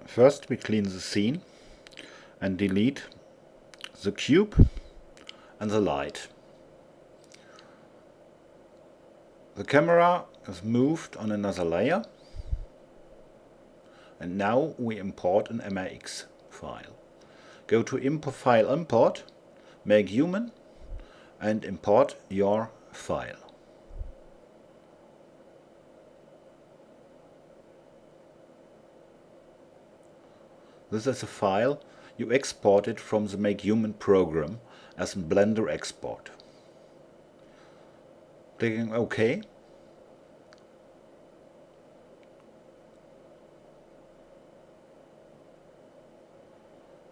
First we clean the scene and delete the cube and the light. The camera is moved on another layer, and now we import an MAX file. Go to File Import, Makehuman, and import your file. This is a file you exported from the Makehuman program as a Blender export. Clicking OK.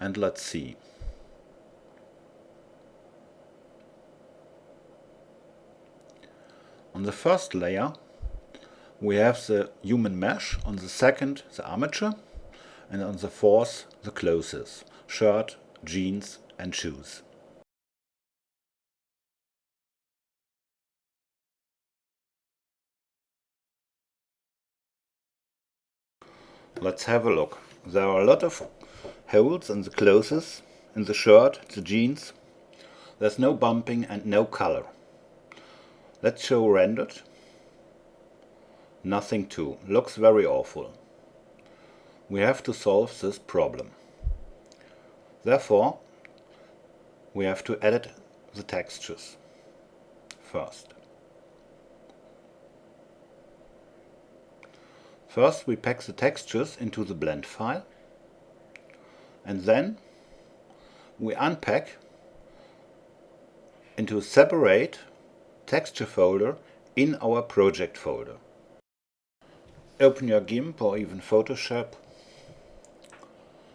And let's see. On the first layer we have the human mesh, on the second the armature, and on the fourth the clothes, shirt, jeans and shoes. Let's have a look. There are a lot of holes in the clothes, in the shirt, the jeans. There's no bumping and no color. Let's show rendered. Nothing too. Looks very awful. We have to solve this problem. Therefore, we have to edit the textures first. First we pack the textures into the blend file, and then we unpack into a separate texture folder in our project folder. Open your GIMP or even Photoshop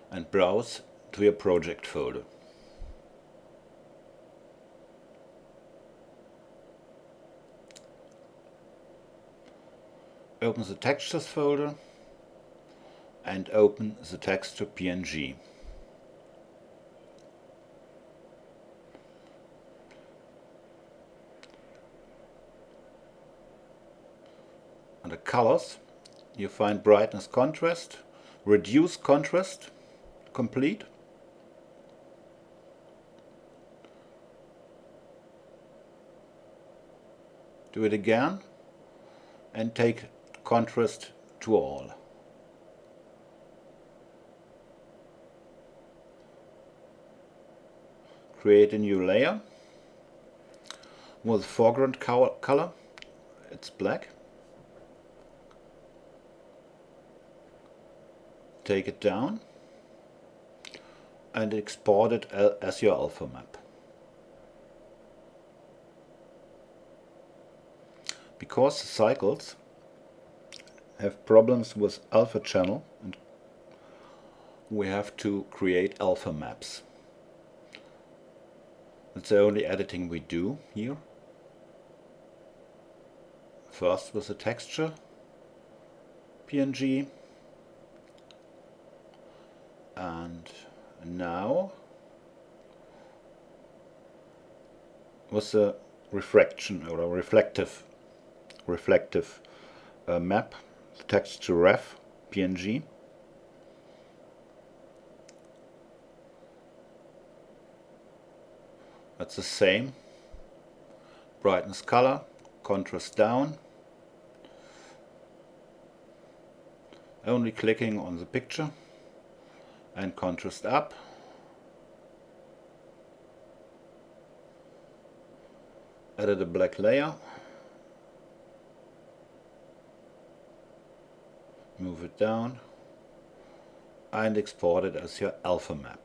and browse to your project folder. Open the textures folder and open the texture PNG. Under colors you find brightness contrast, reduce contrast, complete. Do it again and take contrast to all. Create a new layer with foreground color, it's black. Take it down and export it as your alphamap. Because the cycles have problems with alpha channel, and we have to create alphamaps. That's the only editing we do here. First with the texture PNG, and now with the refraction or reflective map, the texture ref PNG. That's the same. Brightness color, contrast down. Only clicking on the picture, and contrast up. Added a black layer. Move it down and export it as your alphamap.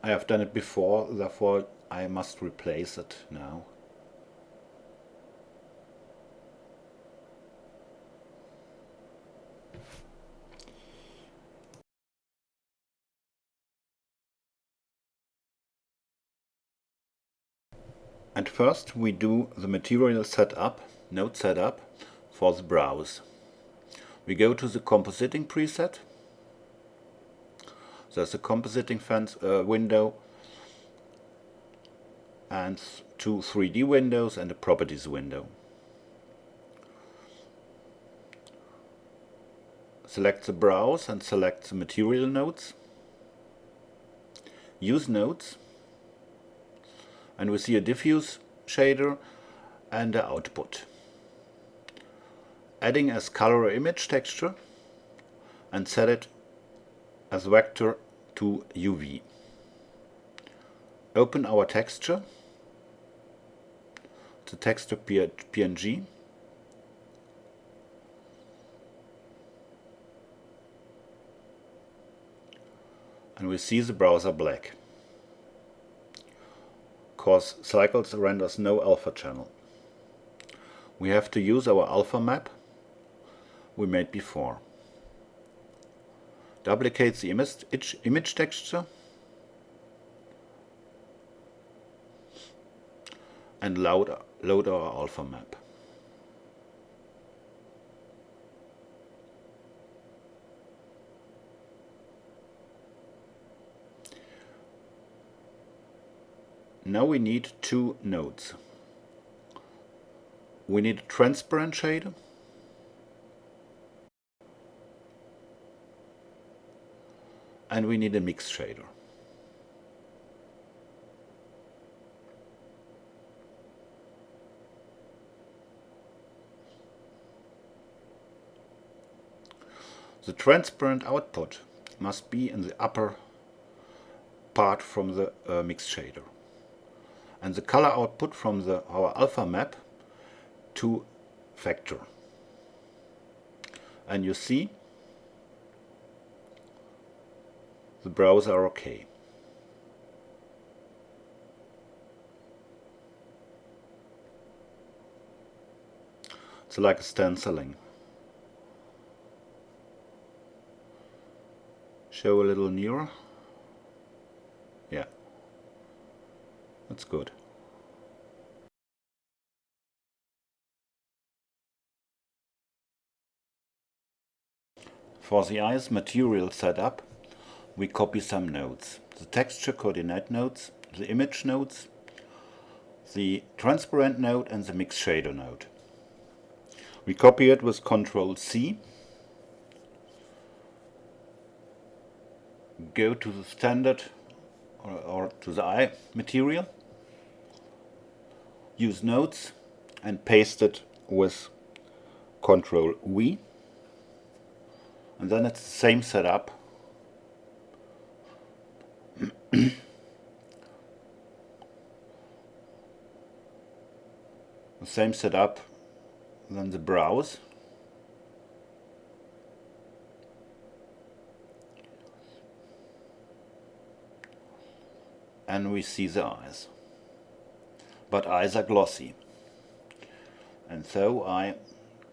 I have done it before, therefore I must replace it now. And first we do the material setup, node setup for the browse. We go to the compositing preset. There's a compositing window and two 3D windows and a properties window. Select the browse and select the material nodes. Use nodes, and we see a diffuse shader and the output. Adding as color or image texture and set it as vector to UV. Open our texture, the texture PNG, and we see the browser black, cause Cycles renders no alpha channel. We have to use our alpha map we made before. Duplicate the image texture and load our alpha map. Now we need two nodes. We need a transparent shader and we need a mix shader. The transparent output must be in the upper part from the mix shader, and the color output from our alpha map to vector. And you see the browser are okay. It's like a stenciling. Show a little nearer. Yeah, that's good. For the eyes material setup, we copy some nodes. The texture coordinate nodes, the image nodes, the transparent node and the mix shader node. We copy it with Ctrl+C. Go to the standard or to the eye material. Use nodes and paste it with Ctrl+V. And then it's the same setup. The same setup than the browse. And we see the eyes. But eyes are glossy. And so I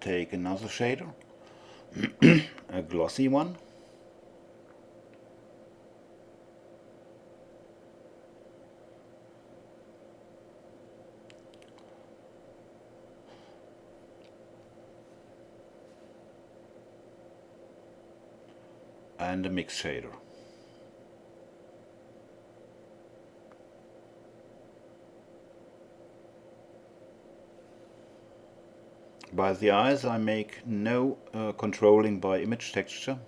take another shader, a glossy one, and a mix shader. By the eyes I make no controlling by image texture,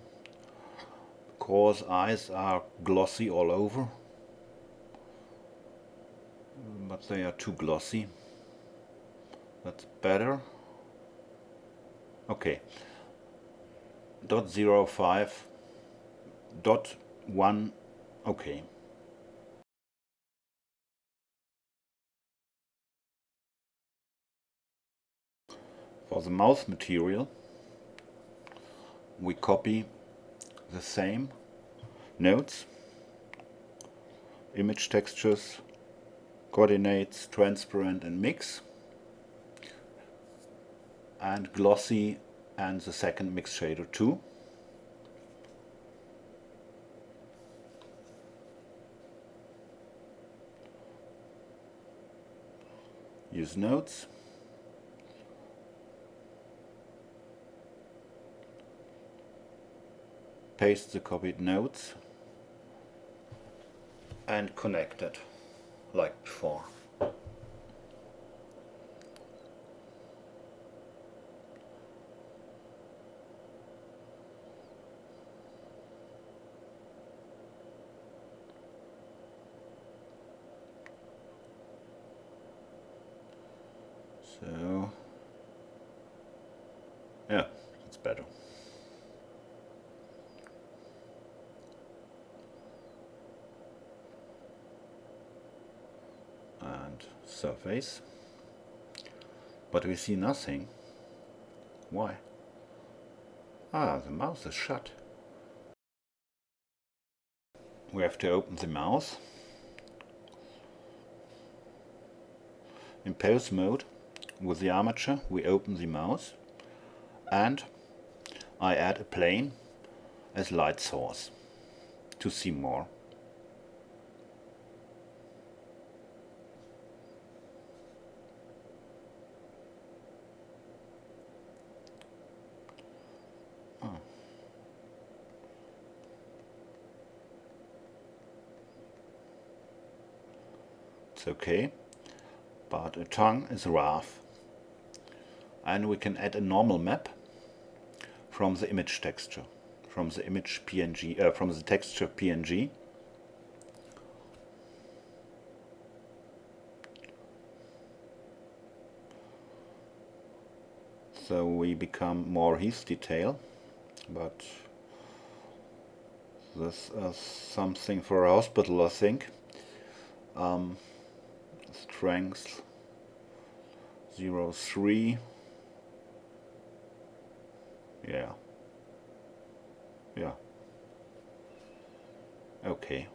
because eyes are glossy all over, but they are too glossy. That's better. Okay. .05, .1, okay. For the mouth material, we copy the same nodes, image textures, coordinates, transparent and mix, and glossy and the second mix shader too. Use nodes. Paste the copied nodes and connect it like before. So, yeah, it's better. And surface. But we see nothing. Why? Ah, the mouse is shut. We have to open the mouse. In pose mode, with the armature, we open the mouse and I add a plane as light source to see more. It's okay, but a tongue is rough. And we can add a normal map from the image texture, from the image PNG, from the texture PNG. So we become more heath detail, but this is something for a hospital, I think. Strength 0.3. Yeah. Okay.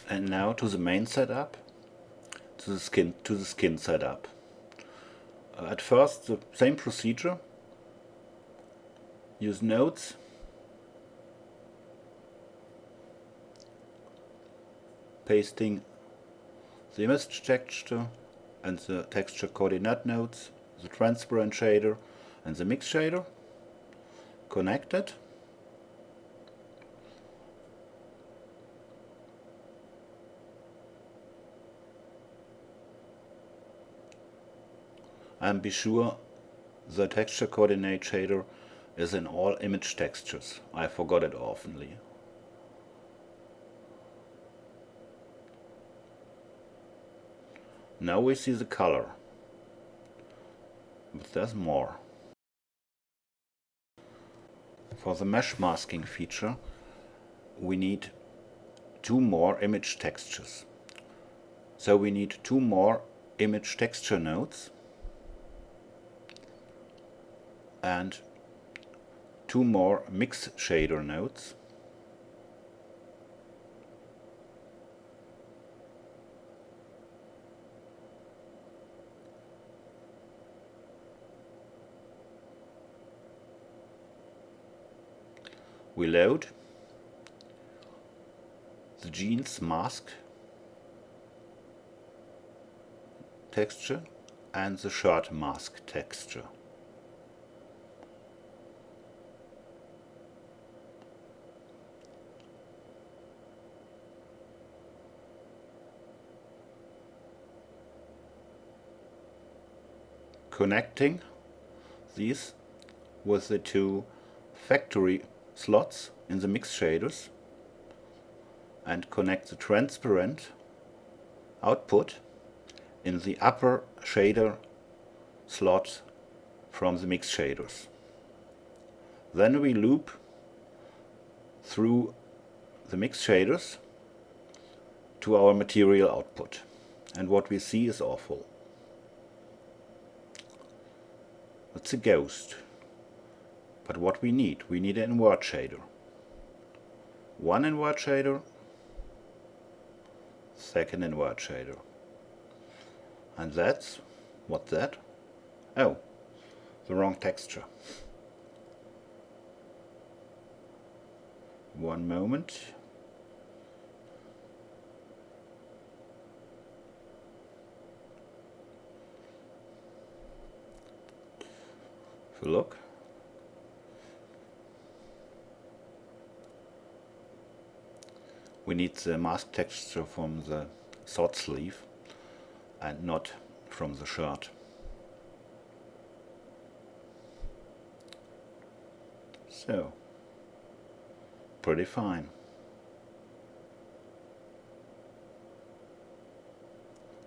And now to the main setup, to the skin setup. At first, the same procedure. Use nodes. Pasting the image texture and the texture coordinate nodes, the transparent shader and the mix shader. Connected. And be sure the texture coordinate shader is in all image textures. I forgot it oftenly. Now we see the color. But there's more. For the mesh masking feature, we need 2 more image textures. So we need 2 more image texture nodes and 2 more mix shader nodes. We load the jeans mask texture and the shirt mask texture. Connecting these with the 2 factory slots in the mix shaders and connect the transparent output in the upper shader slot from the mix shaders. Then we loop through the mix shaders to our material output, and what we see is awful. It's a ghost. But what we need an invert shader. 1 invert shader, 2nd invert shader. And that's, what's that? Oh, the wrong texture. One moment. If you look, we need the mask texture from the sword sleeve and not from the shirt. So pretty fine.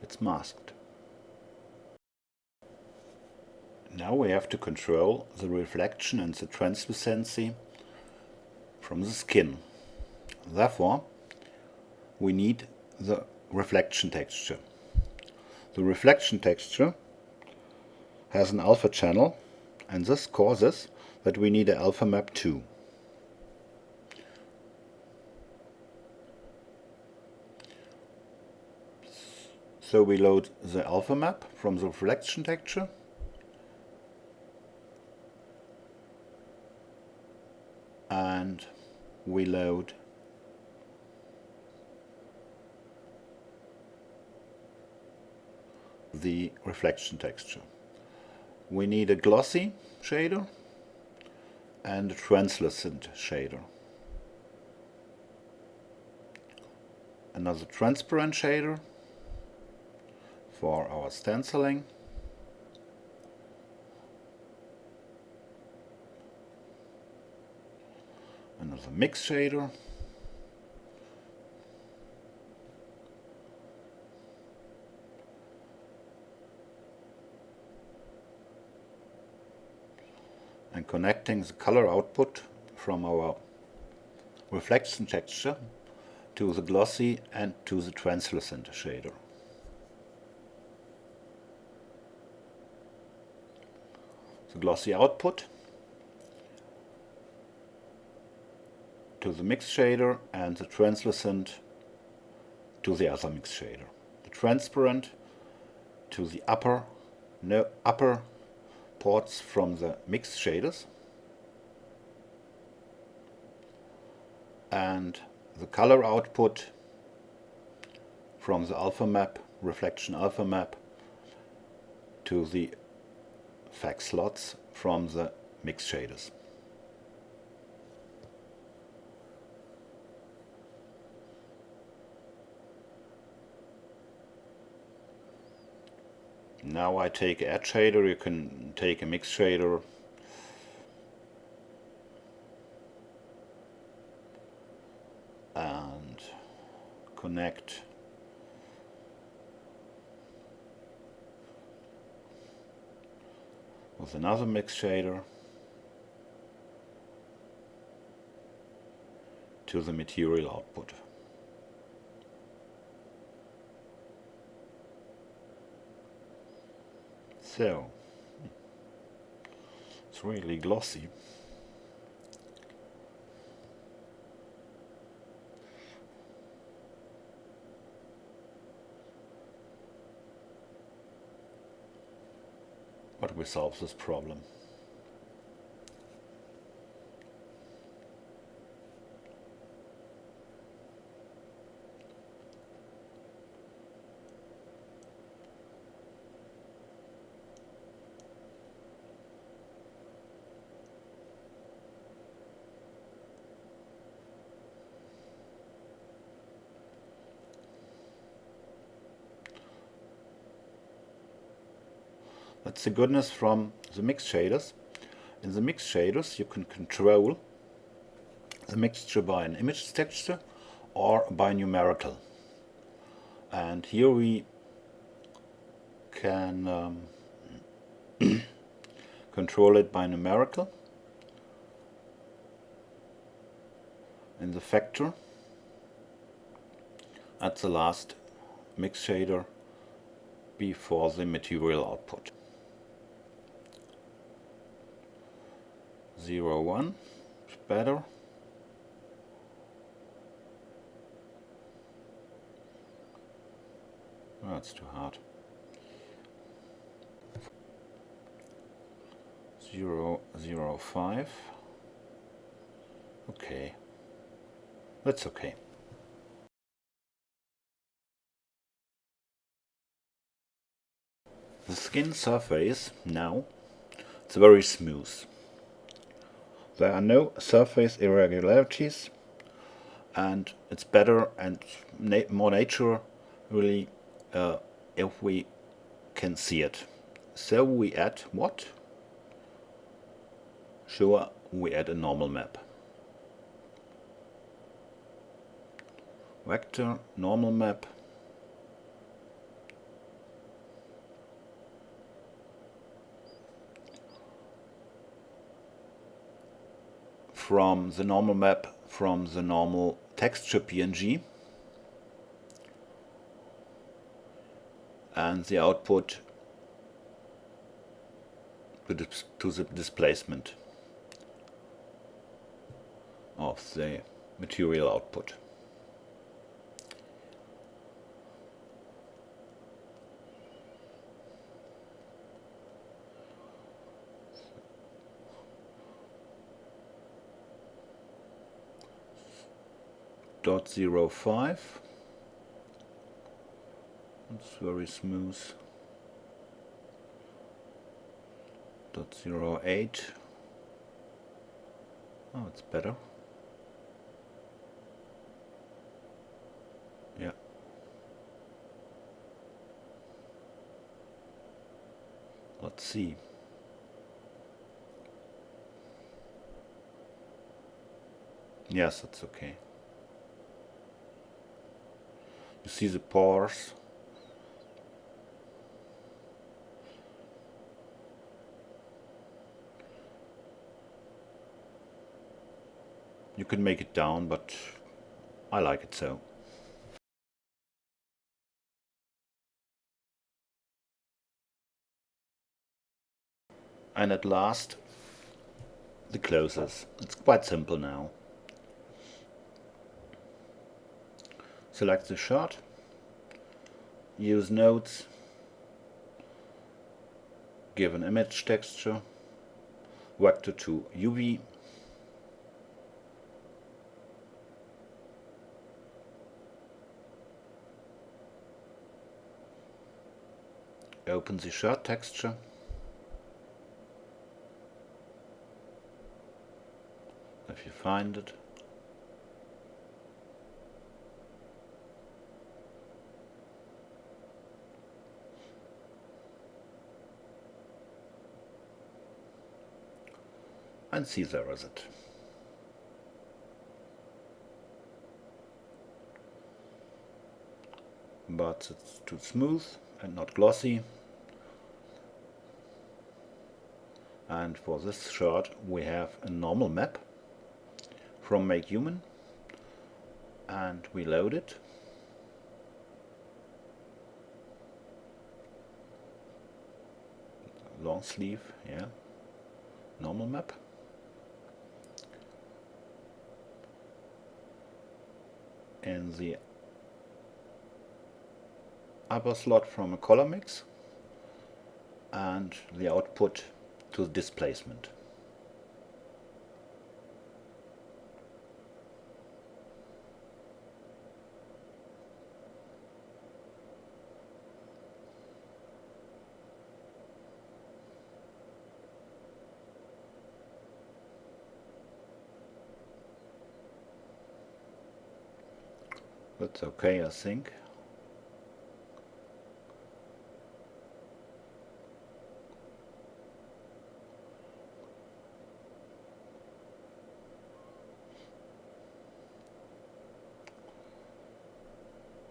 It's masked. Now we have to control the reflection and the translucency from the skin. Therefore, we need the reflection texture. The reflection texture has an alpha channel, and this causes that we need an alpha map too. So we load the alpha map from the reflection texture, and we load the reflection texture. We need a glossy shader and a translucent shader. Another transparent shader for our stenciling. Another mix shader. And connecting the color output from our reflection texture to the glossy and to the translucent shader. The glossy output to the mix shader and the translucent to the other mix shader. The transparent to the upper ports from the mix shaders, and the color output from the alpha map, reflection alpha map, to the FAC slots from the mix shaders. Now I take an edge shader, you can take a mix shader, and connect with another mix shader to the material output. So, it's really glossy. But we solve this problem. That's the goodness from the mix shaders. In the mix shaders you can control the mixture by an image texture or by numerical. And here we can control it by numerical in the factor at the last mix shader before the material output. 0, 1 is better. Oh, that's too hard. 0, 0, 5. Okay, that's okay. The skin surface now, it's very smooth. There are no surface irregularities, and it's better and more natural really if we can see it. So we add what? Sure, we add a normal map. vector, normal map, from the normal map from the normal texture PNG, and the output to the displacement of the material output. .05. It's very smooth. .08. Oh, it's better. Yeah. Let's see. Yes, that's okay. You see the pores. You can make it down, but I like it so. And at last, the closures. It's quite simple now. Select the shot, use nodes, give an image texture, vector to UV, open the shot texture, if you find it, and see, there is it. But it's too smooth and not glossy. And for this shot we have a normal map from Makehuman, and we load it. Long sleeve, yeah, normal map. In the upper slot from a color mix, and the output to the displacement. That's okay, I think.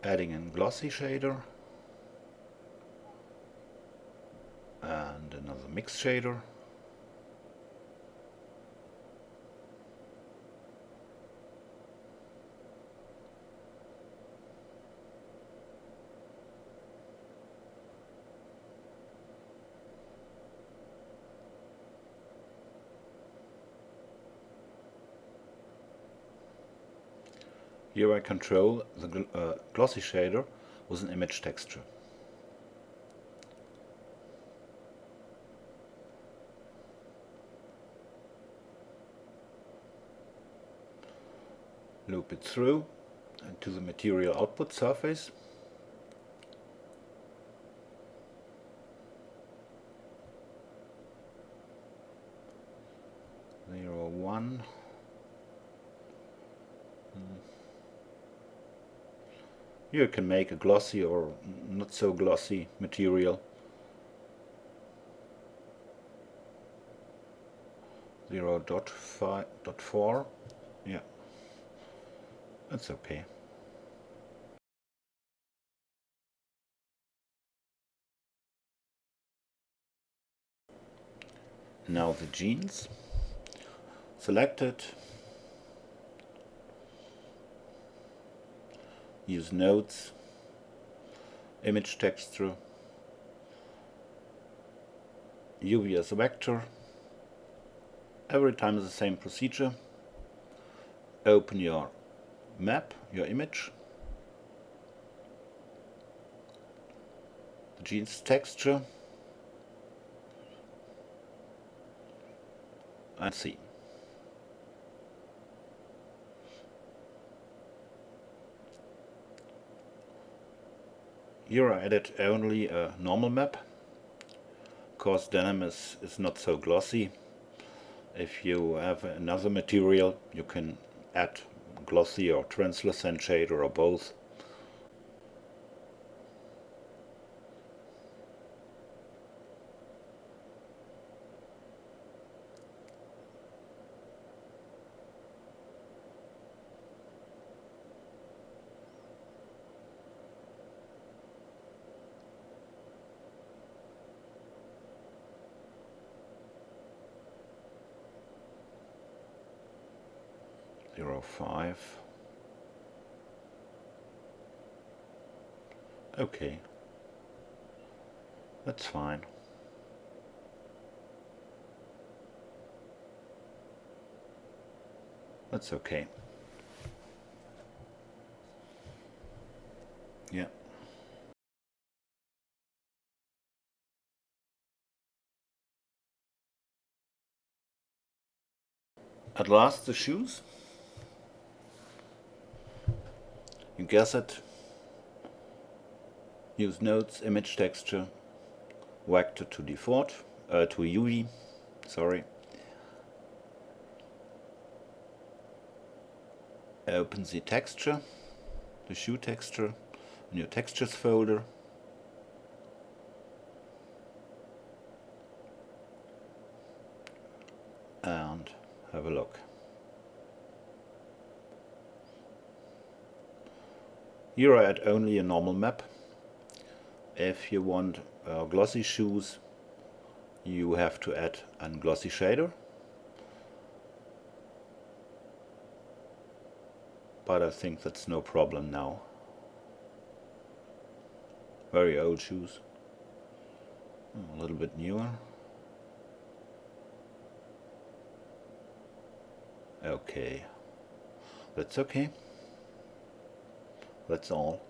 Adding a glossy shader and another mix shader. Here I control the glossy shader with an image texture. Loop it through and to the material output surface. Zero, 1. Here you can make a glossy or not so glossy material. 0.4, yeah, that's okay. Now the jeans. Select it. Use nodes. Image texture. UV as a vector. Every time the same procedure. Open your map, your image. The jeans texture. And see. Here I added only a normal map, because denim is not so glossy. If you have another material, you can add glossy or translucent shader or both. Zero 5. Okay, that's fine. That's okay. Yeah. At last, the shoes. You guess it. Use nodes, image texture, vector to default, to UV, sorry. Open the texture, the shoe texture, in your textures folder. And have a look. Here I add only a normal map. If you want glossy shoes, you have to add a glossy shader. But I think that's no problem now. Very old shoes. A little bit newer. Okay. That's okay. That's all.